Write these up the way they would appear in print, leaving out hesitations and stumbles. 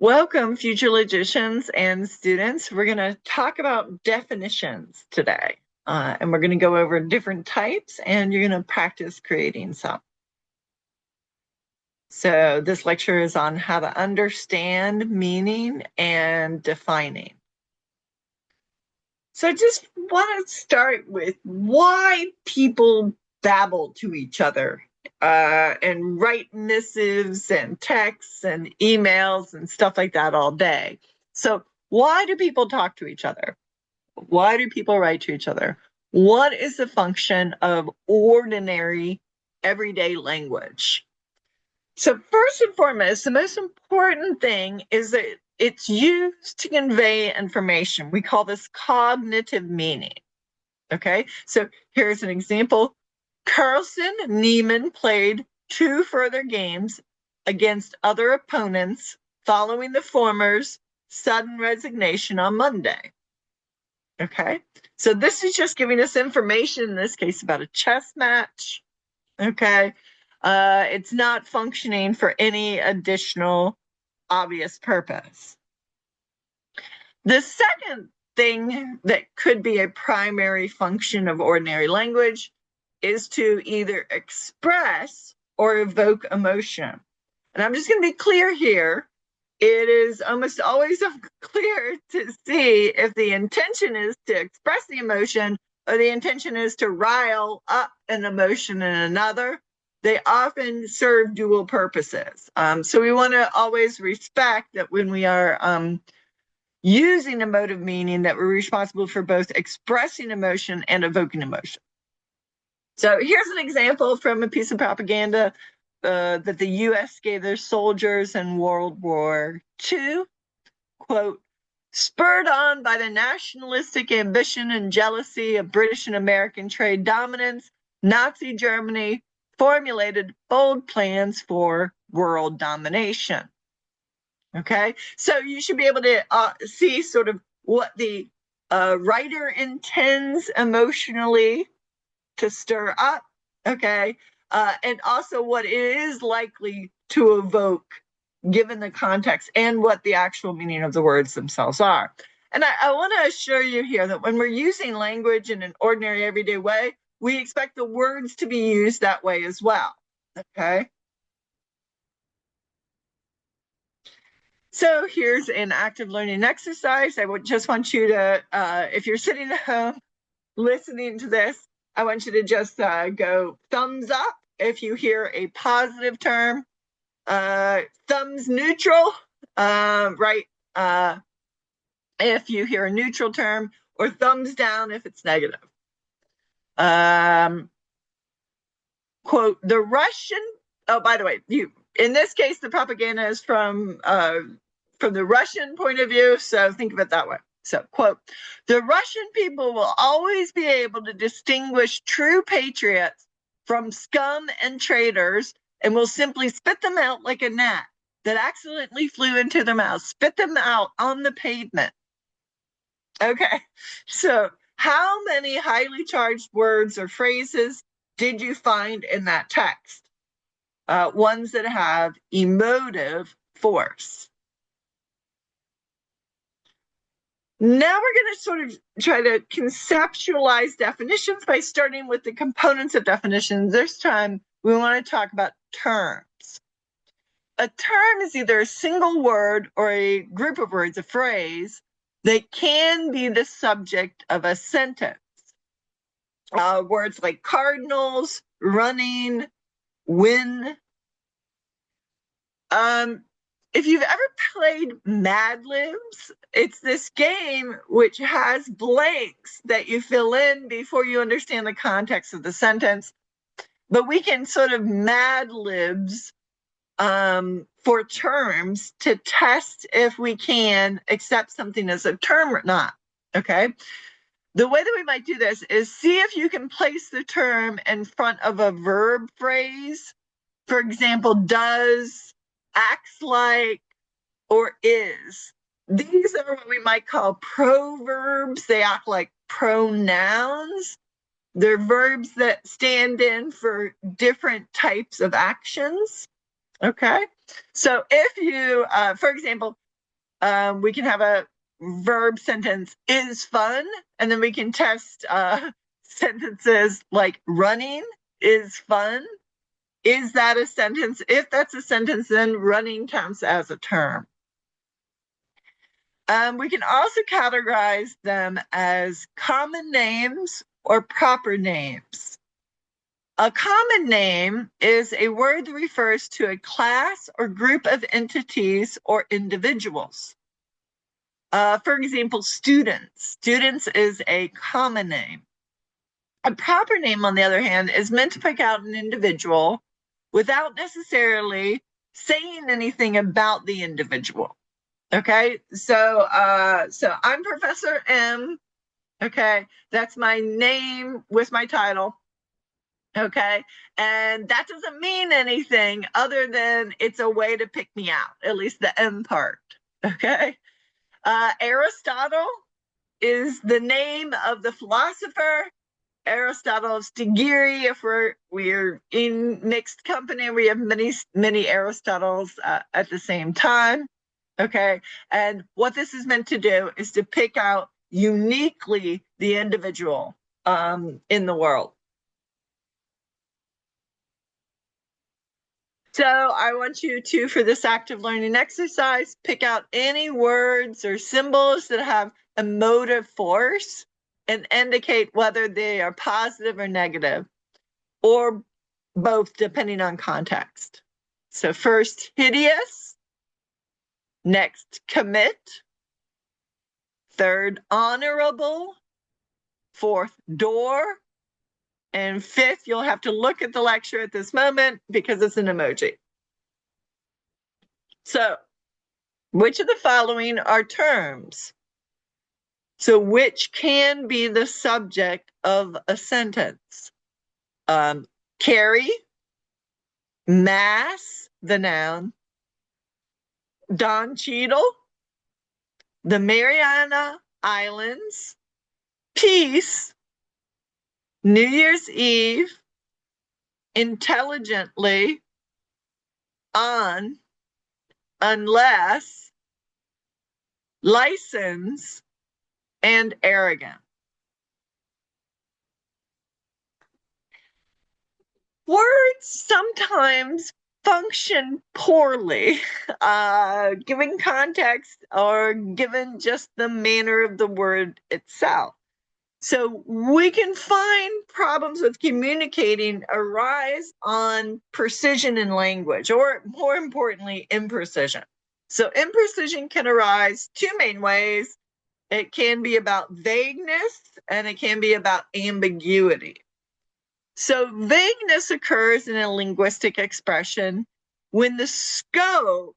Welcome, future logicians and students. We're going to talk about definitions today, and we're going to go over different types, and you're going to practice creating some. So this lecture is on how to understand meaning and defining. So just want to start with why people babble to each other and write missives and texts and emails and stuff like that all day. So why do people talk to each other? Why do people write to each other? What is the function of ordinary everyday language? So first and foremost, the most important thing is that it's used to convey information. We call this cognitive meaning. Okay, so here's an example. Carlsen and Neiman played two further games against other opponents following the former's sudden resignation on Monday. Okay, so this is just giving us information, in this case, about a chess match. Okay, it's not functioning for any additional obvious purpose. The second thing that could be a primary function of ordinary language is to either express or evoke emotion. And I'm just going to be clear here. It is almost always clear to see if the intention is to express the emotion or the intention is to rile up an emotion in another. They often serve dual purposes. So we want to always respect that when we are using emotive meaning, that we're responsible for both expressing emotion and evoking emotion. So here's an example from a piece of propaganda that the US gave their soldiers in World War II. Quote, spurred on by the nationalistic ambition and jealousy of British and American trade dominance, Nazi Germany formulated bold plans for world domination. Okay, so you should be able to see sort of what the writer intends emotionally to stir up, okay, and also what it is likely to evoke given the context and what the actual meaning of the words themselves are. And I want to assure you here that when we're using language in an ordinary everyday way, we expect the words to be used that way as well, okay? So here's an active learning exercise. I would just want you to, if you're sitting at home listening to this, I want you to just go thumbs up if you hear a positive term, thumbs neutral, right? If you hear a neutral term, or thumbs down if it's negative. Quote, the Russian, oh, by the way, in this case, the propaganda is from the Russian point of view, so think of it that way. So, quote, the Russian people will always be able to distinguish true patriots from scum and traitors and will simply spit them out like a gnat that accidentally flew into their mouth, spit them out on the pavement. Okay, so how many highly charged words or phrases did you find in that text? Ones that have emotive force. Now we're going to sort of try to conceptualize definitions by starting with the components of definitions. This time, we want to talk about terms. A term is either a single word or a group of words, a phrase, that can be the subject of a sentence. Words like cardinals, running, win. If you've ever played Mad Libs, it's this game which has blanks that you fill in before you understand the context of the sentence. But we can sort of Mad Libs for terms to test if we can accept something as a term or not, okay? The way that we might do this is see if you can place the term in front of a verb phrase. For example, does, acts like, or is. These are what we might call proverbs. They act like pronouns. They're verbs that stand in for different types of actions. Okay, so if you, for example, We can have a verb sentence is fun, and then we can test sentences like running is fun. Is that a sentence? If that's a sentence, then running counts as a term. We can also categorize them as common names or proper names. A common name is a word that refers to a class or group of entities or individuals. For example, students. Students is a common name. A proper name, on the other hand, is meant to pick out an individual without necessarily saying anything about the individual. Okay, so I'm Professor M. Okay, that's my name with my title. Okay, and that doesn't mean anything other than it's a way to pick me out, at least the M part. Okay, Aristotle is the name of the philosopher. Aristotle's Stigiri, if we're in mixed company, we have many Aristotles at the same time. Okay, and what this is meant to do is to pick out uniquely the individual in the world. So I want you to, for this active learning exercise, pick out any words or symbols that have emotive force and indicate whether they are positive or negative, or both, depending on context. So first, hideous. Next, commit. Third, honorable. Fourth, door. And fifth, you'll have to look at the lecture at this moment because it's an emoji. So, which of the following are terms? So, which can be the subject of a sentence? Carry, mass, the noun, Don Cheadle, the Mariana Islands, peace, New Year's Eve, intelligently, on, unless, license, and arrogant. Words sometimes function poorly, given context or given just the manner of the word itself. So we can find problems with communicating arise on precision in language, or more importantly, imprecision. So imprecision can arise two main ways. It can be about vagueness and it can be about ambiguity. So vagueness occurs in a linguistic expression when the scope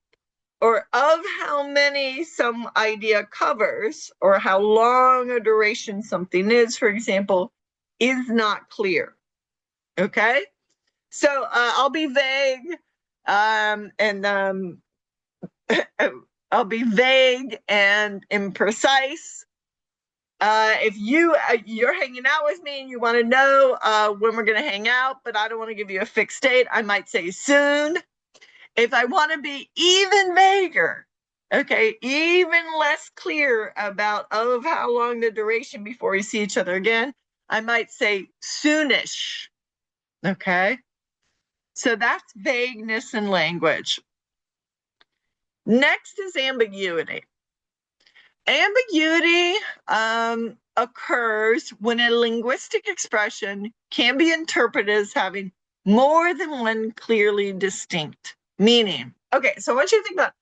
or of how many some idea covers, or how long a duration something is, for example, is not clear. Okay? So I'll be vague, and I'll be vague and imprecise. If you're hanging out with me and you want to know when we're going to hang out, but I don't want to give you a fixed date, I might say soon. If I want to be even vaguer, okay, even less clear about of how long the duration before we see each other again, I might say soonish. Okay, so that's vagueness in language. Next is ambiguity. Ambiguity occurs when a linguistic expression can be interpreted as having more than one clearly distinct meaning. Okay, so I want you to think about,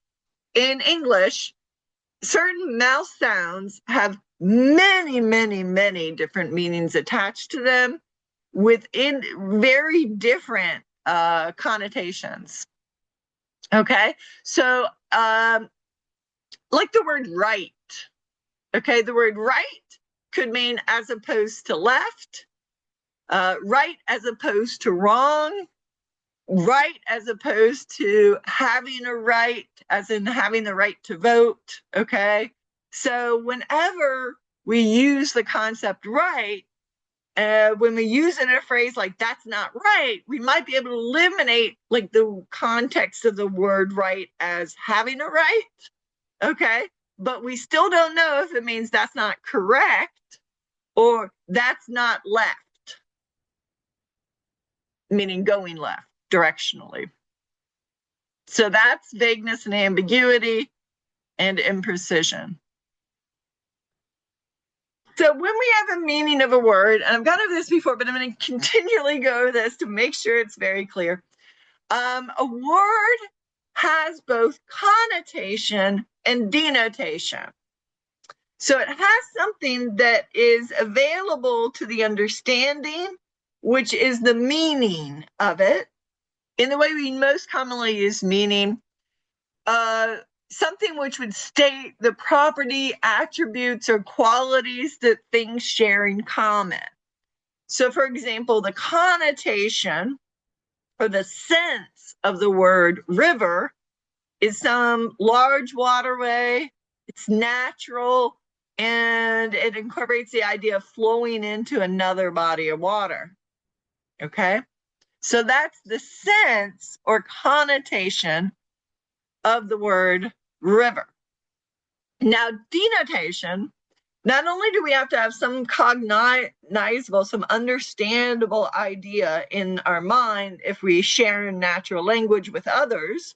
in English, certain mouth sounds have many different meanings attached to them within very different connotations. Okay, so like the word right. Okay, the word right could mean as opposed to left, right as opposed to wrong, right as opposed to having a right, as in having the right to vote. Okay, so whenever we use the concept right, when we use it in a phrase like that's not right, we might be able to eliminate like the context of the word right as having a right. Okay, but we still don't know if it means that's not correct or that's not left, meaning going left directionally. So that's vagueness and ambiguity and imprecision. So when we have a meaning of a word, and I've gone over this before, but I'm going to continually go over this to make sure it's very clear. A word has both connotation and denotation. So it has something that is available to the understanding, which is the meaning of it. In the way we most commonly use meaning, something which would state the property, attributes, or qualities that things share in common. So, for example, the connotation or the sense of the word river is some large waterway, it's natural, and it incorporates the idea of flowing into another body of water. Okay? So that's the sense or connotation of the word river. Now, denotation, not only do we have to have some cognizable, some understandable idea in our mind if we share natural language with others,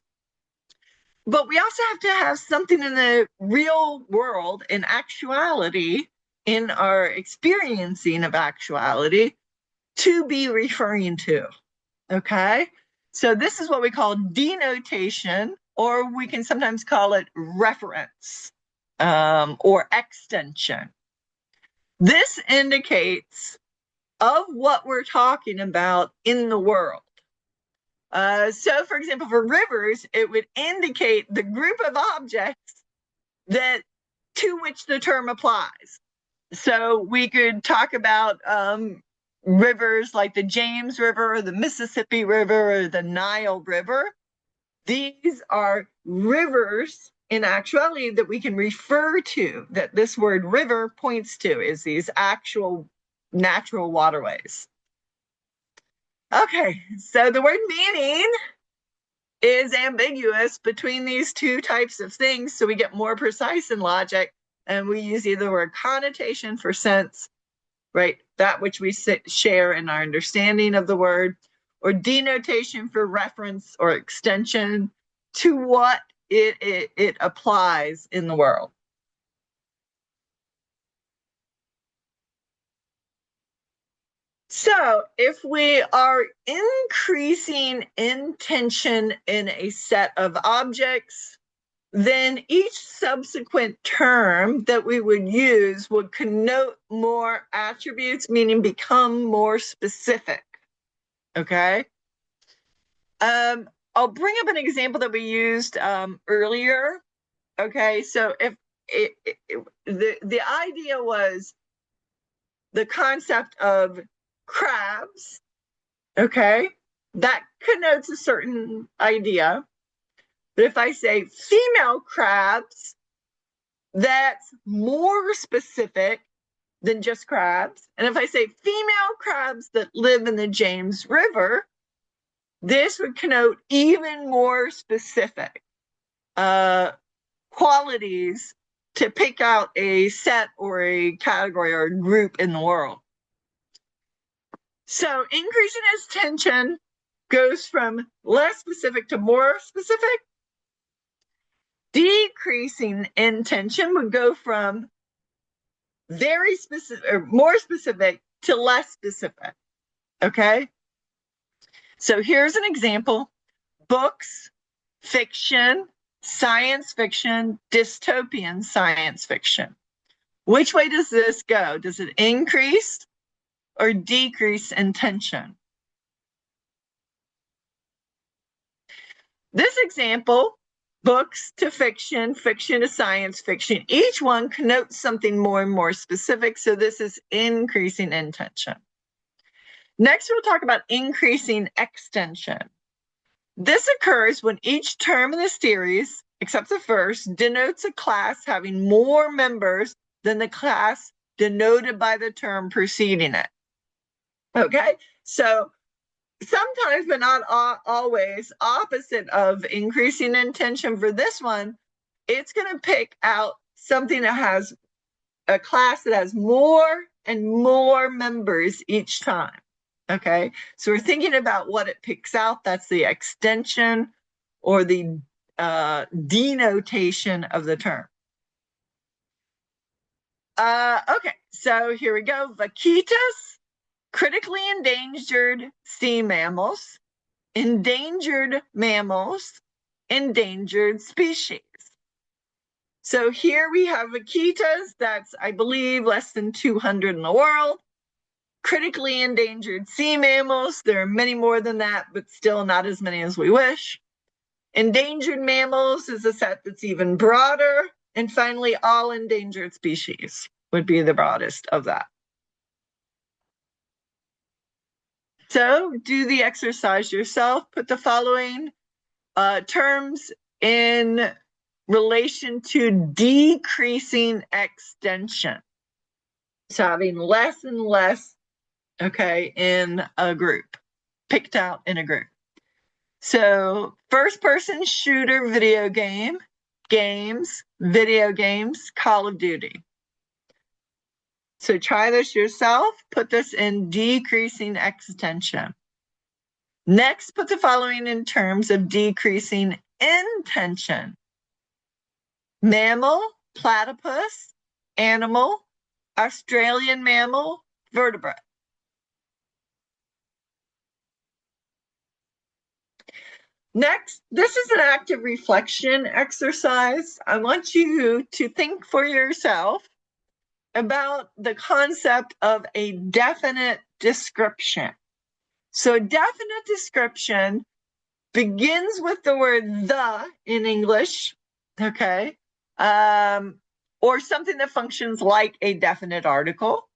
but we also have to have something in the real world, in actuality, in our experiencing of actuality, to be referring to. Okay? So this is what we call denotation, or we can sometimes call it reference or extension. This indicates of what we're talking about in the world. So, for example, for rivers, it would indicate the group of objects that to which the term applies. So we could talk about rivers like the James River, or the Mississippi River, or the Nile River. These are rivers in actuality that we can refer to, that this word river points to, is these actual natural waterways. Okay, so the word meaning is ambiguous between these two types of things, so we get more precise in logic, and we use either the word connotation for sense, right, that which we share in our understanding of the word, or denotation for reference or extension to what it applies in the world. So if we are increasing intention in a set of objects, then each subsequent term that we would use would connote more attributes, meaning become more specific. Okay? I'll bring up an example that we used earlier. Okay, so if the idea was the concept of crabs, okay, that connotes a certain idea. But if I say female crabs, that's more specific than just crabs. And if I say female crabs that live in the James River, this would connote even more specific qualities to pick out a set or a category or a group in the world. So increasing intention goes from less specific to more specific. Decreasing intention would go from very specific or more specific to less specific. Okay? So here's an example: books, fiction, science fiction, dystopian science fiction. Which way does this go? Does it increase or decrease intention? This example, books to fiction, fiction to science fiction, each one connotes something more and more specific, so this is increasing intention. Next, we'll talk about increasing extension. This occurs when each term in the series, except the first, denotes a class having more members than the class denoted by the term preceding it. Okay, so sometimes, but not always, opposite of increasing intention for this one, it's going to pick out something that has a class that has more and more members each time. Okay, so we're thinking about what it picks out. That's the extension or the denotation of the term. Okay, so here we go. Vaquitas, critically endangered sea mammals, endangered mammals, endangered species. So here we have vaquitas, that's, I believe, less than 200 in the world. Critically endangered sea mammals, there are many more than that, but still not as many as we wish. Endangered mammals is a set that's even broader. And finally, all endangered species would be the broadest of that. So do the exercise yourself. Put the following terms in relation to decreasing extension. So having less and less, okay, in a group, picked out in a group. So first-person shooter video games, video games, Call of Duty. So try this yourself. Put this in decreasing extension. Next, put the following in terms of decreasing intention. Mammal, platypus, animal, Australian mammal, vertebrate. Next, this is an active reflection exercise. I want you to think for yourself about the concept of a definite description. So a definite description begins with the word the in English, okay? Or something that functions like a definite article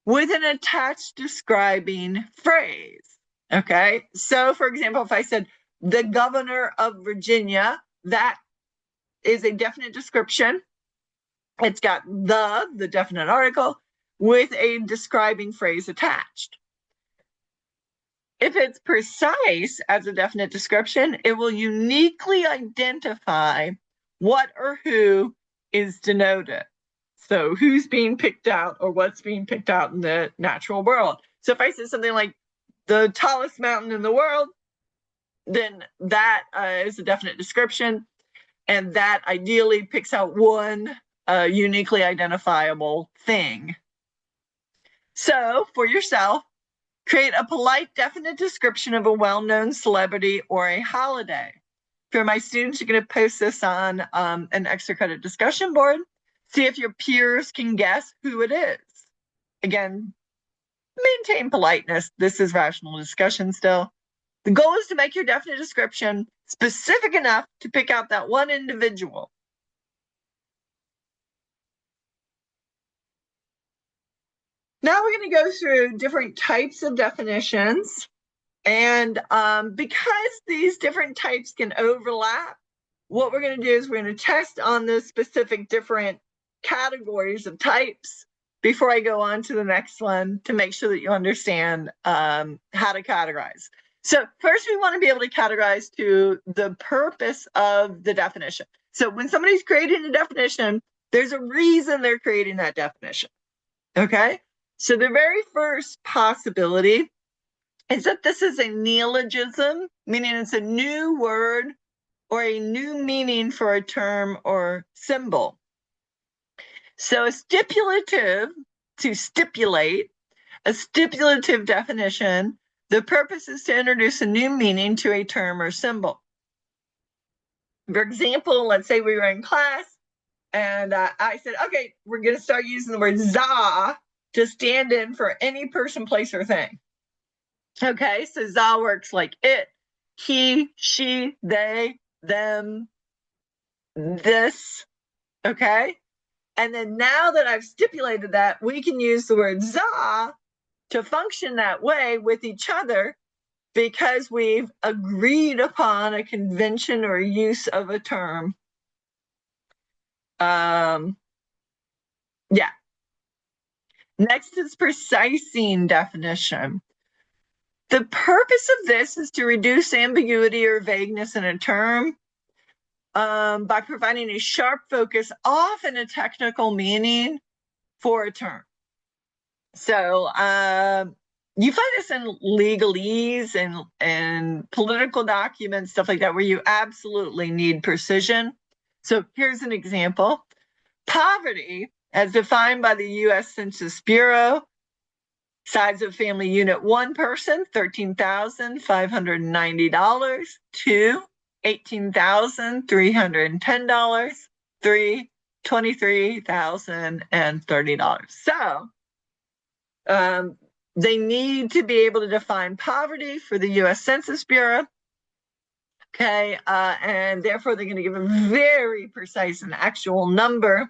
with an attached describing phrase, okay? So for example, if I said, the governor of Virginia, that is a definite description. It's got the definite article, with a describing phrase attached. If it's precise as a definite description, it will uniquely identify what or who is denoted. So who's being picked out or what's being picked out in the natural world. So if I said something like the tallest mountain in the world, then that is a definite description, and that ideally picks out one uniquely identifiable thing. So for yourself, create a polite, definite description of a well-known celebrity or a holiday. For my students, you're going to post this on an extra credit discussion board. See if your peers can guess who it is. Again, maintain politeness. This is rational discussion still. The goal is to make your definite description specific enough to pick out that one individual. Now we're going to go through different types of definitions. And because these different types can overlap, what we're going to do is we're going to test on the specific different categories of types before I go on to the next one to make sure that you understand how to categorize. So first, we want to be able to categorize to the purpose of the definition. So when somebody's creating a definition, there's a reason they're creating that definition, okay? So the very first possibility is that this is a neologism, meaning it's a new word or a new meaning for a term or symbol. So a stipulative, to stipulate, a stipulative definition, the purpose is to introduce a new meaning to a term or symbol. For example, let's say we were in class and I said, okay, we're going to start using the word za to stand in for any person, place, or thing. Okay, so za works like it, he, she, they, them, this, okay? And then now that I've stipulated that, we can use the word za to function that way with each other because we've agreed upon a convention or use of a term. Yeah. Next is precising definition. The purpose of this is to reduce ambiguity or vagueness in a term. by providing a sharp focus, often a technical meaning for a term. So you find this in legalese and political documents, stuff like that, where you absolutely need precision. So here's an example. Poverty, as defined by the U.S. Census Bureau, size of family unit, one person, $13,590. Two, $18,310. Three, $23,030. So they need to be able to define poverty for the U.S. Census Bureau. Okay, and therefore they're going to give a very precise and actual number,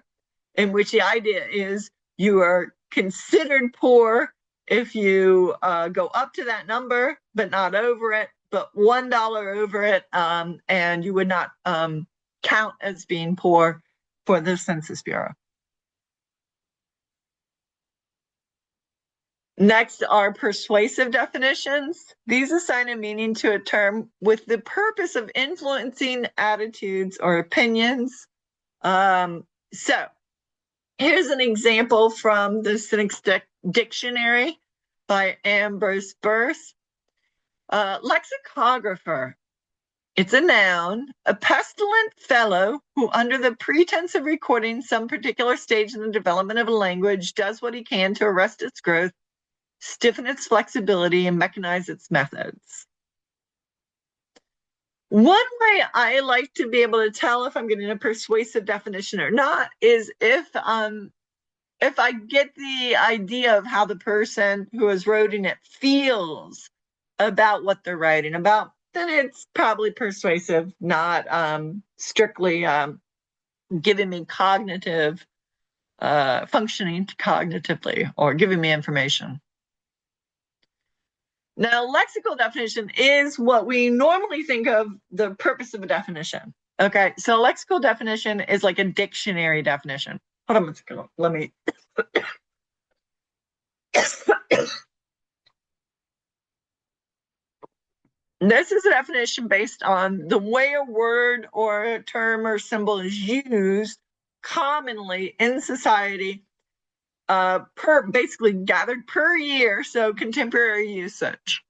in which the idea is you are considered poor if you go up to that number, but not over it, but $1 over it, and you would not count as being poor for the Census Bureau. Next are persuasive definitions. These assign a meaning to a term with the purpose of influencing attitudes or opinions. So here's an example from the Cynic Dictionary by Ambrose Bierce. Lexicographer. It's a noun, a pestilent fellow who, under the pretense of recording some particular stage in the development of a language, does what he can to arrest its growth, stiffen its flexibility, and mechanize its methods. One way I like to be able to tell if I'm getting a persuasive definition or not is if I get the idea of how the person who is writing it feels about what they're writing about, then it's probably persuasive, not strictly giving me cognitive, functioning cognitively or giving me information. Now, lexical definition is what we normally think of the purpose of a definition. Okay, so lexical definition is like a dictionary definition. Hold on a second, let me. This is a definition based on the way a word or a term or symbol is used commonly in society, basically gathered per year, so contemporary usage.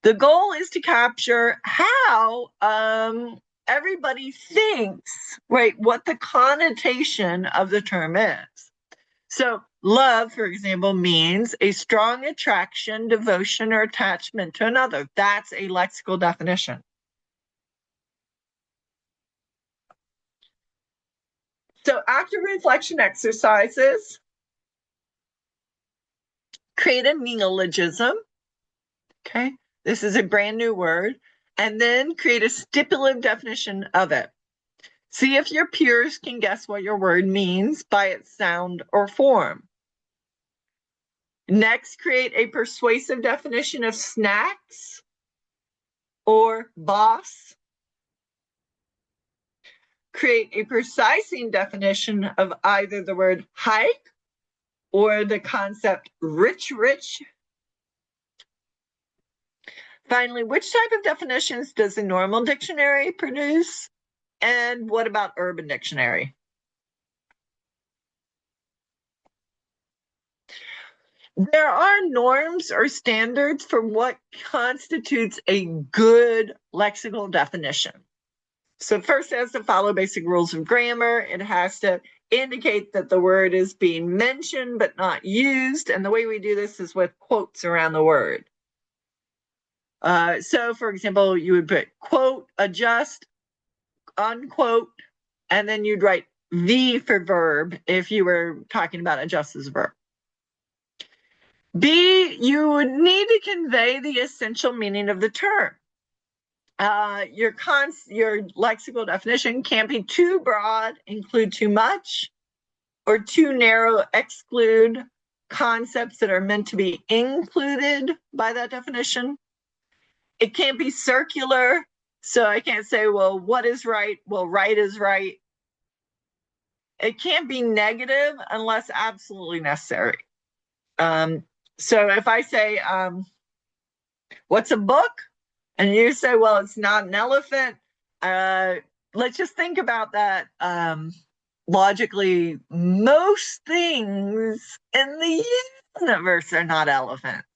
The goal is to capture how everybody thinks, right, what the connotation of the term is. So love, for example, means a strong attraction, devotion, or attachment to another. That's a lexical definition. So active reflection exercises. Create a neologism. Okay, this is a brand new word. And then create a stipulative definition of it. See if your peers can guess what your word means by its sound or form. Next, create a persuasive definition of snacks or boss. Create a precising definition of either the word hike or the concept rich. Finally, which type of definitions does the normal dictionary produce? And what about Urban Dictionary? There are norms or standards for what constitutes a good lexical definition. So first it has to follow basic rules of grammar. It has to indicate that the word is being mentioned but not used. And the way we do this is with quotes around the word. So for example, you would put quote, adjust, unquote, and then you'd write V for verb if you were talking about adjust as a verb. B, you would need to convey the essential meaning of the term. Your lexical definition can't be too broad, include too much, or too narrow, exclude concepts that are meant to be included by that definition. It can't be circular, so I can't say, well, what is right? Well, right is right. It can't be negative unless absolutely necessary. So if I say, what's a book? And you say, well, it's not an elephant. let's just think about that logically. Most things in the universe are not elephants.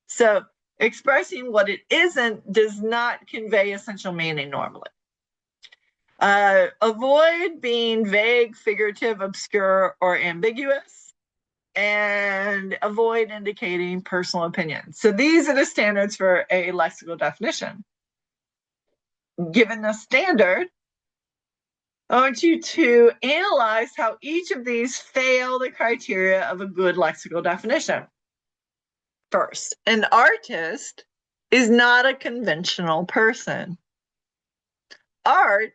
So expressing what it isn't does not convey essential meaning normally. Avoid being vague, figurative, obscure, or ambiguous, and avoid indicating personal opinion. So these are the standards for a lexical definition. Given the standard, I want you to analyze how each of these fail the criteria of a good lexical definition. First, an artist is not a conventional person. Art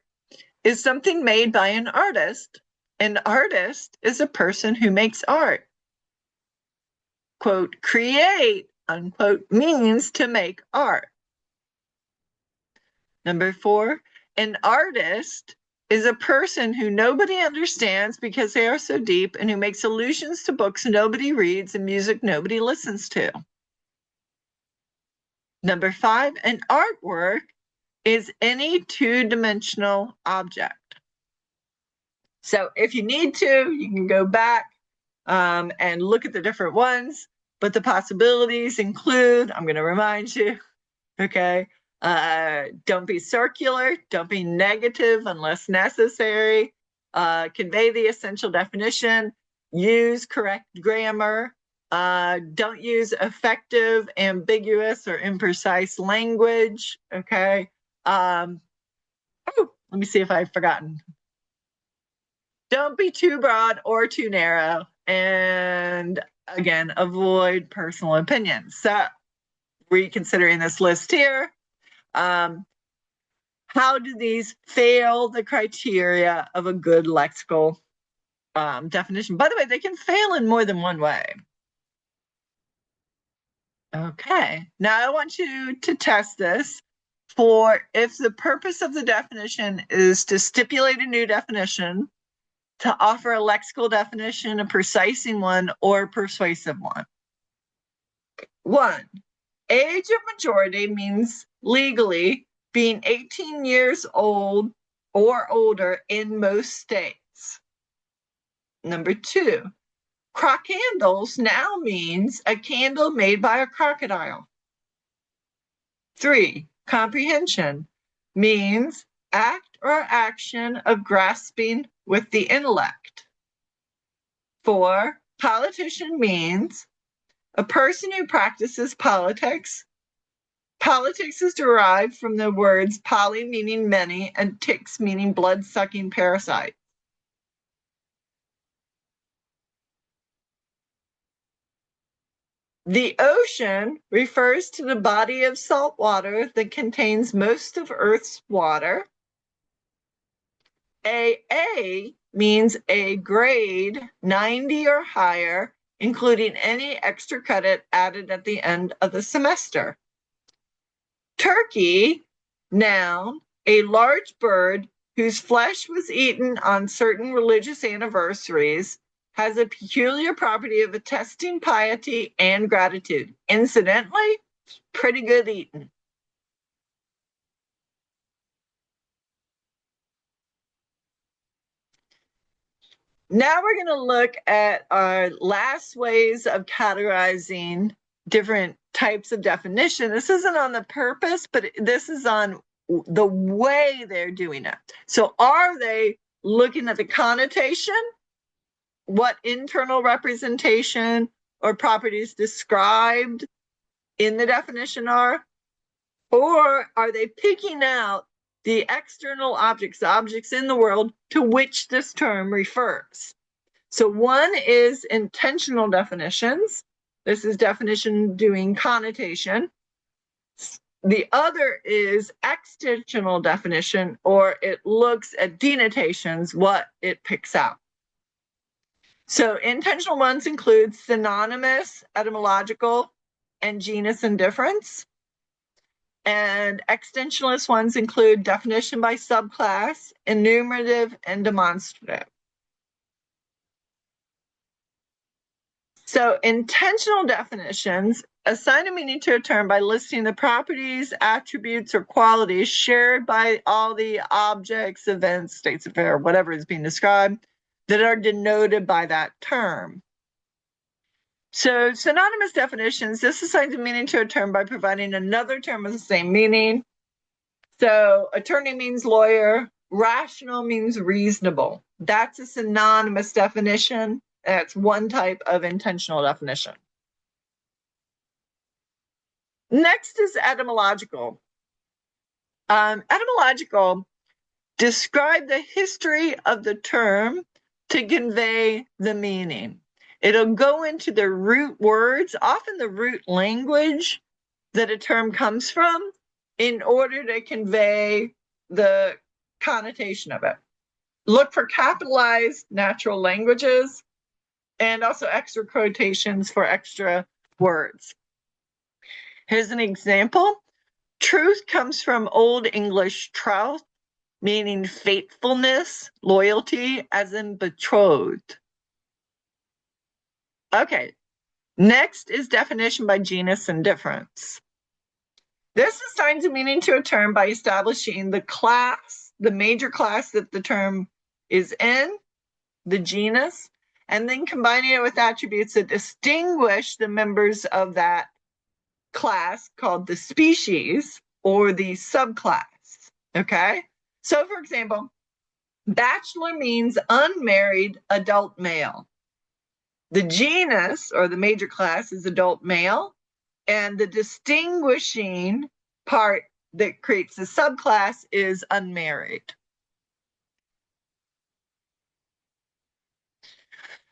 is something made by an artist. An artist is a person who makes art. Quote, create, unquote, means to make art. Number 4, an artist is a person who nobody understands because they are so deep and who makes allusions to books nobody reads and music nobody listens to. Number 5, an artwork is any two-dimensional object. So if you need to, you can go back and look at the different ones, but the possibilities include, I'm going to remind you, okay, don't be circular, don't be negative unless necessary, convey the essential definition, use correct grammar, don't use effective, ambiguous, or imprecise language, okay? Let me see if I've forgotten. Don't be too broad or too narrow, and again, avoid personal opinions. So, reconsidering this list here, how do these fail the criteria of a good lexical definition? By the way, they can fail in more than one way. Okay, now I want you to test this for if the purpose of the definition is to stipulate a new definition, to offer a lexical definition, a precising one, or a persuasive one. 1, age of majority means legally being 18 years old or older in most states. Number 2, crocandles now means a candle made by a crocodile. 3, comprehension means act or action of grasping with the intellect. 4, politician means a person who practices politics. Politics is derived from the words poly meaning many and ticks meaning blood-sucking parasite. The ocean refers to the body of salt water that contains most of Earth's water. AA means a grade 90 or higher, including any extra credit added at the end of the semester. Turkey, noun, a large bird whose flesh was eaten on certain religious anniversaries, has a peculiar property of attesting piety and gratitude. Incidentally, pretty good eating. Now we're going to look at our last ways of categorizing different types of definition. This isn't on the purpose, but this is on the way they're doing it. So are they looking at the connotation, what internal representation or properties described in the definition are, or are they picking out the external objects, the objects in the world to which this term refers? So one is intentional definitions. This is definition doing connotation. The other is extensional definition, or it looks at denotations, what it picks out. So intentional ones include synonymous, etymological, and genus and difference. And extensionalist ones include definition by subclass, enumerative, and demonstrative. So intentional definitions assign a meaning to a term by listing the properties, attributes, or qualities shared by all the objects, events, states of affairs, whatever is being described, that are denoted by that term. So synonymous definitions, this assigns a meaning to a term by providing another term with the same meaning. So attorney means lawyer, rational means reasonable. That's a synonymous definition. That's one type of intentional definition. Next is etymological. Etymological describe the history of the term to convey the meaning. It'll go into the root words, often the root language that a term comes from, in order to convey the connotation of it. Look for capitalized natural languages and also extra quotations for extra words. Here's an example. Truth comes from Old English trouth, meaning faithfulness, loyalty, as in betrothed. Okay, next is definition by genus and difference. This assigns a meaning to a term by establishing the class, the major class that the term is in, the genus, and then combining it with attributes that distinguish the members of that class called the species or the subclass, okay? So for example, bachelor means unmarried adult male. The genus or the major class is adult male, and the distinguishing part that creates the subclass is unmarried.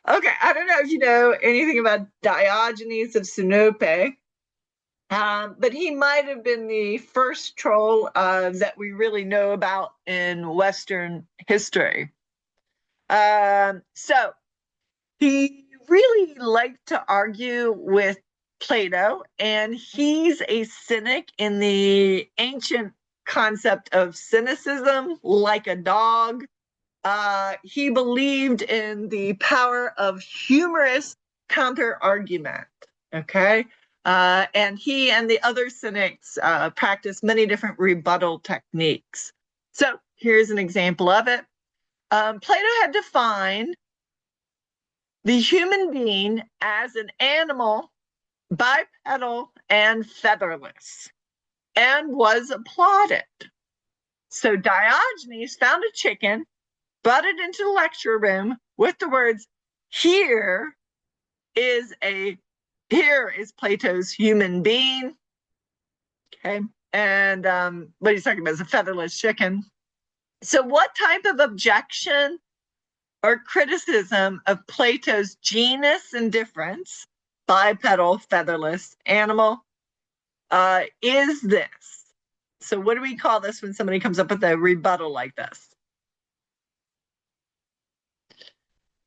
Okay, I don't know if you know anything about Diogenes of Sinope, but he might have been the first troll that we really know about in Western history. So he really liked to argue with Plato, and he's a cynic in the ancient concept of cynicism, like a dog. He believed in the power of humorous counter-argument, okay? And he and the other cynics practiced many different rebuttal techniques. So here's an example of it. Plato had defined the human being as an animal, bipedal and featherless, and was applauded. So Diogenes found a chicken, brought it into the lecture room with the words, here is Plato's human being. Okay, and what he's talking about is a featherless chicken. So what type of objection or criticism of Plato's genus and difference, bipedal, featherless animal, is this? So what do we call this when somebody comes up with a rebuttal like this?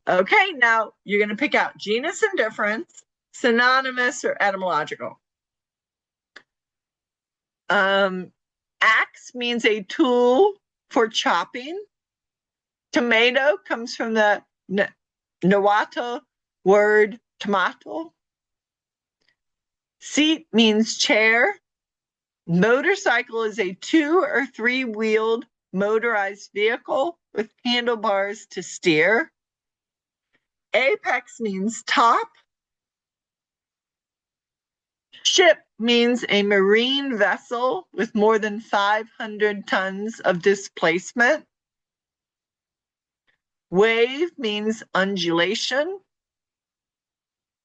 Okay, now you're going to pick out genus and difference, synonymous or etymological. Axe means a tool for chopping. Tomato comes from the Nahuatl word tomato. Seat means chair. Motorcycle is a 2 or 3-wheeled motorized vehicle with handlebars to steer. Apex means top. Ship means a marine vessel with more than 500 tons of displacement. Wave means undulation.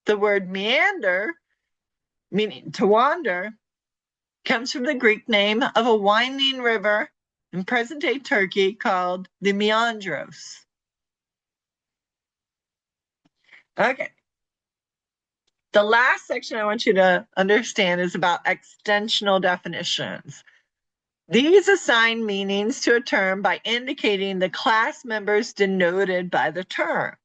The word meander, meaning to wander, comes from the Greek name of a winding river in present-day Turkey called the Meandros. Okay. The last section I want you to understand is about extensional definitions. These assign meanings to a term by indicating the class members denoted by the term.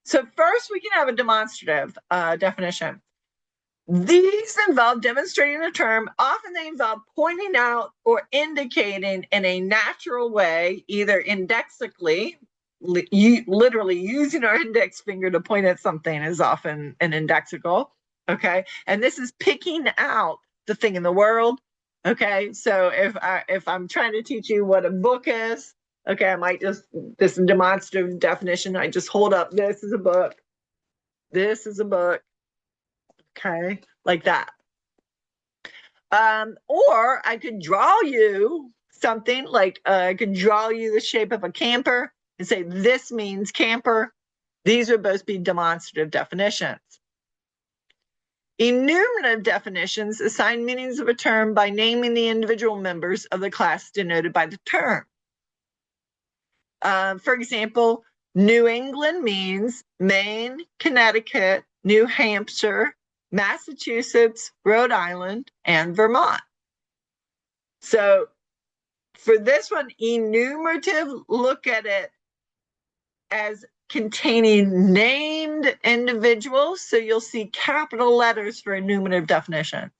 So first we can have a demonstrative definition. These involve demonstrating a term. Often they involve pointing out or indicating in a natural way, either indexically, literally using our index finger to point at something is often an indexical, okay? And this is picking out the thing in the world, okay? So if I'm trying to teach you what a book is, okay, I might just, this is demonstrative definition, I just hold up, this is a book, this is a book, okay, like that. Or I could draw you something like, I could draw you the shape of a camper and say, this means camper. These would both be demonstrative definitions. Enumerative definitions assign meanings of a term by naming the individual members of the class denoted by the term. For example, New England means Maine, Connecticut, New Hampshire, Massachusetts, Rhode Island, and Vermont. So for this one, enumerative, look at it as containing named individuals. So you'll see capital letters for enumerative definition.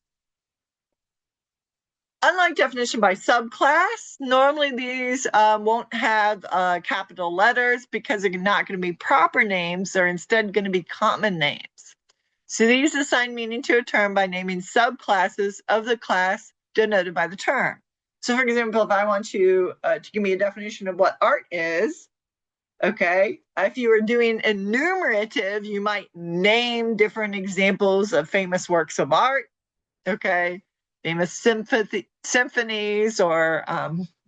Unlike definition by subclass, normally these won't have capital letters because they're not going to be proper names. They're instead going to be common names. So these assign meaning to a term by naming subclasses of the class denoted by the term. So for example, if I want you to give me a definition of what art is, okay, if you were doing enumerative, you might name different examples of famous works of art, okay, famous symphonies, or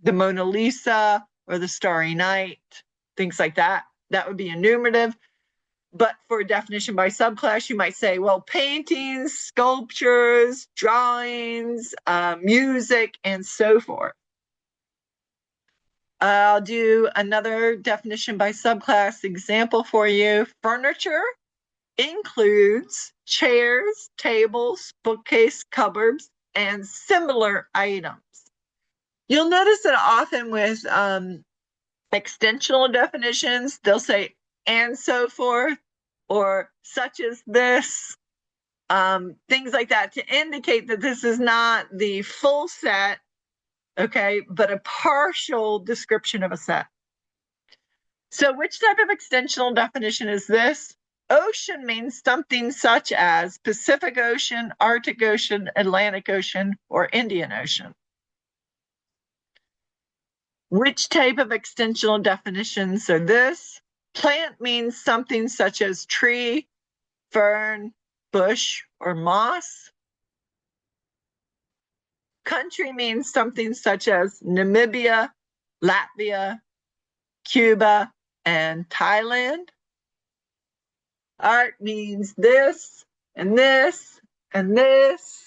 the Mona Lisa, or the Starry Night, things like that. That would be enumerative. But for a definition by subclass, you might say, well, paintings, sculptures, drawings, music, and so forth. I'll do another definition by subclass example for you. Furniture includes chairs, tables, bookcase, cupboards, and similar items. You'll notice that often with extensional definitions, they'll say, and so forth, or such as this, things like that, to indicate that this is not the full set, okay, but a partial description of a set. So which type of extensional definition is this? Ocean means something such as Pacific Ocean, Arctic Ocean, Atlantic Ocean, or Indian Ocean. Which type of extensional definitions are this? Plant means something such as tree, fern, bush, or moss. Country means something such as Namibia, Latvia, Cuba, and Thailand. Art means this, and this, and this.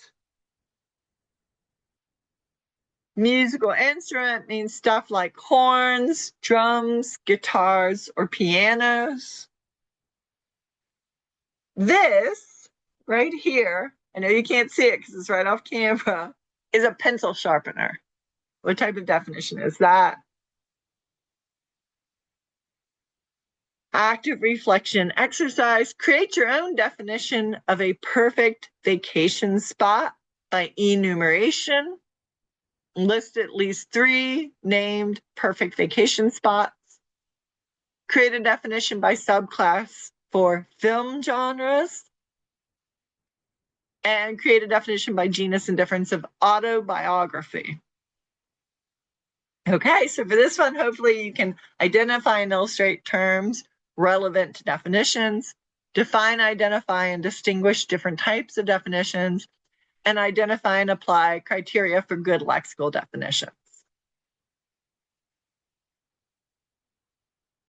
Musical instrument means stuff like horns, drums, guitars, or pianos. This right here, I know you can't see it because it's right off camera, is a pencil sharpener. What type of definition is that? Active reflection exercise. Create your own definition of a perfect vacation spot by enumeration. List at least 3 named perfect vacation spots. Create a definition by subclass for film genres. And create a definition by genus and difference of autobiography. Okay, so for this one, hopefully you can identify and illustrate terms relevant to definitions, define, identify, and distinguish different types of definitions, and identify and apply criteria for good lexical definition.